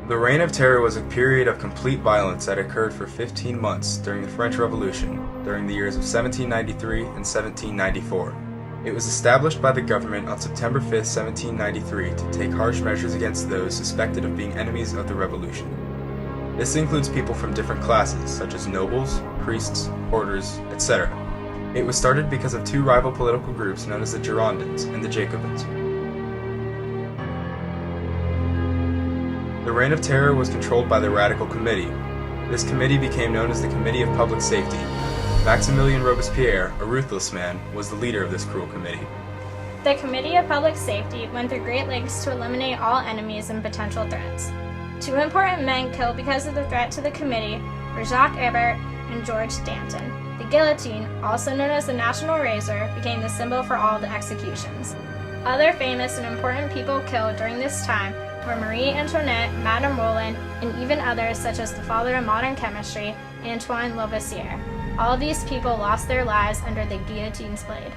The Reign of Terror was a period of complete violence that occurred for 15 months during the French Revolution, during the years of 1793 and 1794. It was established by the government on September 5, 1793, to take harsh measures against those suspected of being enemies of the revolution. This includes people from different classes, such as nobles, priests, porters, etc. It was started because of two rival political groups known as the Girondins and the Jacobins. The Reign of Terror was controlled by the Radical Committee. This committee became known as the Committee of Public Safety. Maximilien Robespierre, a ruthless man, was the leader of this cruel committee. The Committee of Public Safety went through great lengths to eliminate all enemies and potential threats. Two important men killed because of the threat to the committee were Jacques Hébert and Georges Danton. The guillotine, also known as the National Razor, became the symbol for all the executions. Other famous and important people killed during this time were Marie Antoinette, Madame Roland, and even others such as the father of modern chemistry, Antoine Lavoisier. All of these people lost their lives under the guillotine's blade.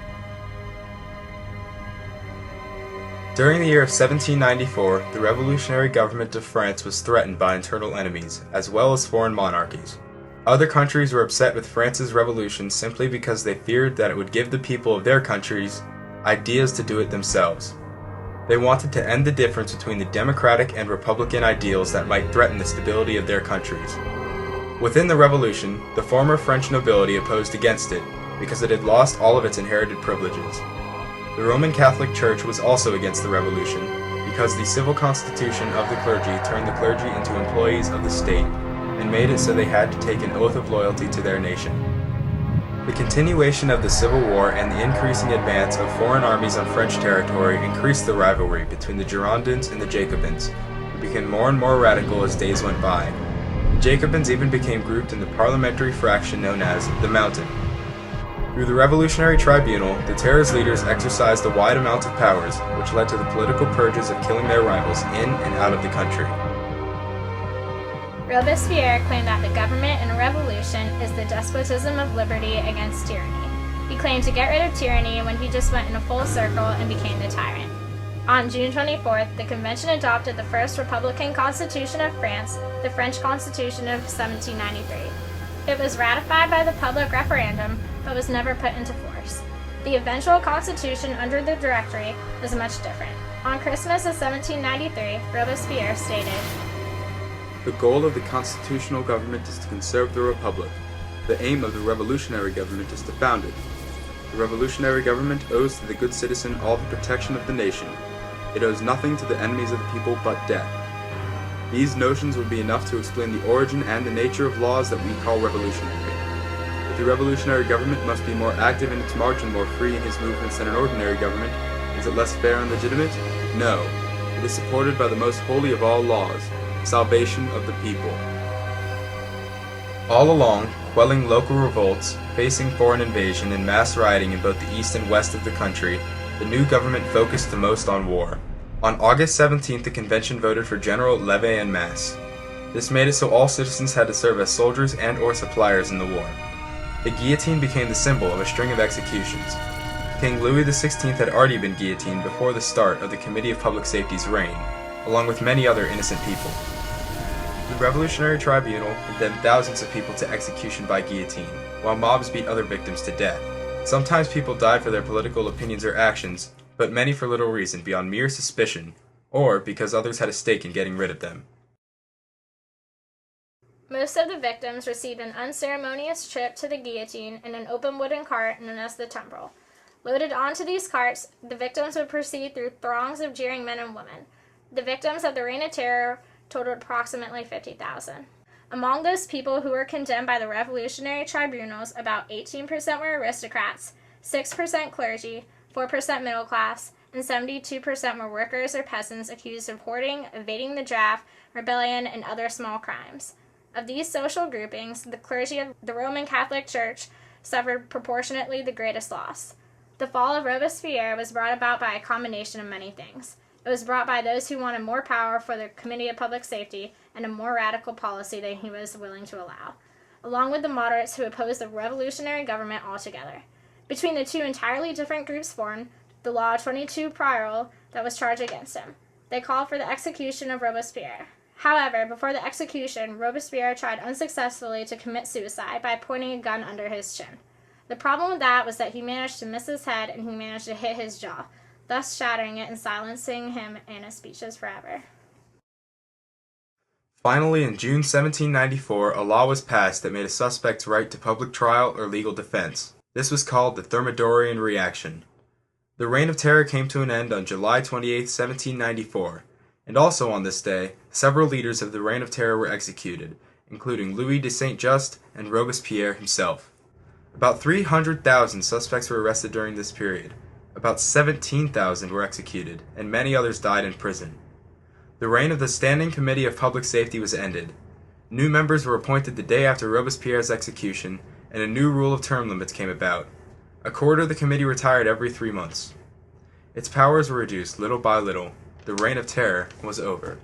During the year of 1794, the revolutionary government of France was threatened by internal enemies, as well as foreign monarchies. Other countries were upset with France's revolution simply because they feared that it would give the people of their countries ideas to do it themselves. They wanted to end the difference between the democratic and republican ideals that might threaten the stability of their countries. Within the revolution, the former French nobility opposed against it because it had lost all of its inherited privileges. The Roman Catholic Church was also against the revolution because the civil constitution of the clergy turned the clergy into employees of the state and made it so they had to take an oath of loyalty to their nation. The continuation of the Civil War and the increasing advance of foreign armies on French territory increased the rivalry between the Girondins and the Jacobins, who became more and more radical as days went by. The Jacobins even became grouped in the parliamentary fraction known as the Mountain. Through the Revolutionary Tribunal, the Terror's leaders exercised a wide amount of powers, which led to the political purges of killing their rivals in and out of the country. Robespierre claimed that the government in a revolution is the despotism of liberty against tyranny. He claimed to get rid of tyranny when he just went in a full circle and became the tyrant. On June 24th, the convention adopted the first republican constitution of France, the French Constitution of 1793. It was ratified by the public referendum, but was never put into force. The eventual constitution under the Directory was much different. On Christmas of 1793, Robespierre stated, "The goal of the constitutional government is to conserve the republic. The aim of the revolutionary government is to found it. The revolutionary government owes to the good citizen all the protection of the nation. It owes nothing to the enemies of the people but death." These notions would be enough to explain the origin and the nature of laws that we call revolutionary. But the revolutionary government must be more active in its march and more free in its movements than an ordinary government. Is it less fair and legitimate? No. It is supported by the most holy of all laws, salvation of the people. All along, quelling local revolts, facing foreign invasion, and mass rioting in both the east and west of the country, the new government focused the most on war. On August 17th, the convention voted for General Levy-en-Masse. This made it so all citizens had to serve as soldiers and/or suppliers in the war. The guillotine became the symbol of a string of executions. King Louis XVI had already been guillotined before the start of the Committee of Public Safety's reign, along with many other innocent people. The Revolutionary Tribunal condemned thousands of people to execution by guillotine, while mobs beat other victims to death. Sometimes people died for their political opinions or actions, but many for little reason beyond mere suspicion, or because others had a stake in getting rid of them. Most of the victims received an unceremonious trip to the guillotine in an open wooden cart known as the tumbril. Loaded onto these carts, the victims would proceed through throngs of jeering men and women. The victims of the Reign of Terror totaled approximately 50,000. Among those people who were condemned by the revolutionary tribunals, about 18% were aristocrats, 6% clergy, 4% middle class, and 72% were workers or peasants accused of hoarding, evading the draft, rebellion, and other small crimes. Of these social groupings, the clergy of the Roman Catholic Church suffered proportionately the greatest loss. The fall of Robespierre was brought about by a combination of many things. It was brought by those who wanted more power for the Committee of Public Safety and a more radical policy than he was willing to allow, along with the moderates who opposed the revolutionary government altogether. Between the two entirely different groups formed the Law 22 Prairial that was charged against him. They called for the execution of Robespierre. However, before the execution, Robespierre tried unsuccessfully to commit suicide by pointing a gun under his chin. The problem with that was that he managed to miss his head and he managed to hit his jaw, thus shattering it and silencing him and his speeches forever. Finally, in June 1794, a law was passed that made a suspect's right to public trial or legal defense. This was called the Thermidorian Reaction. The Reign of Terror came to an end on July 28, 1794, and also on this day, several leaders of the Reign of Terror were executed, including Louis de Saint-Just and Robespierre himself. About 300,000 suspects were arrested during this period. About 17,000 were executed, and many others died in prison. The reign of the Standing Committee of Public Safety was ended. New members were appointed the day after Robespierre's execution, and a new rule of term limits came about. A quarter of the committee retired every 3 months. Its powers were reduced little by little. The Reign of Terror was over.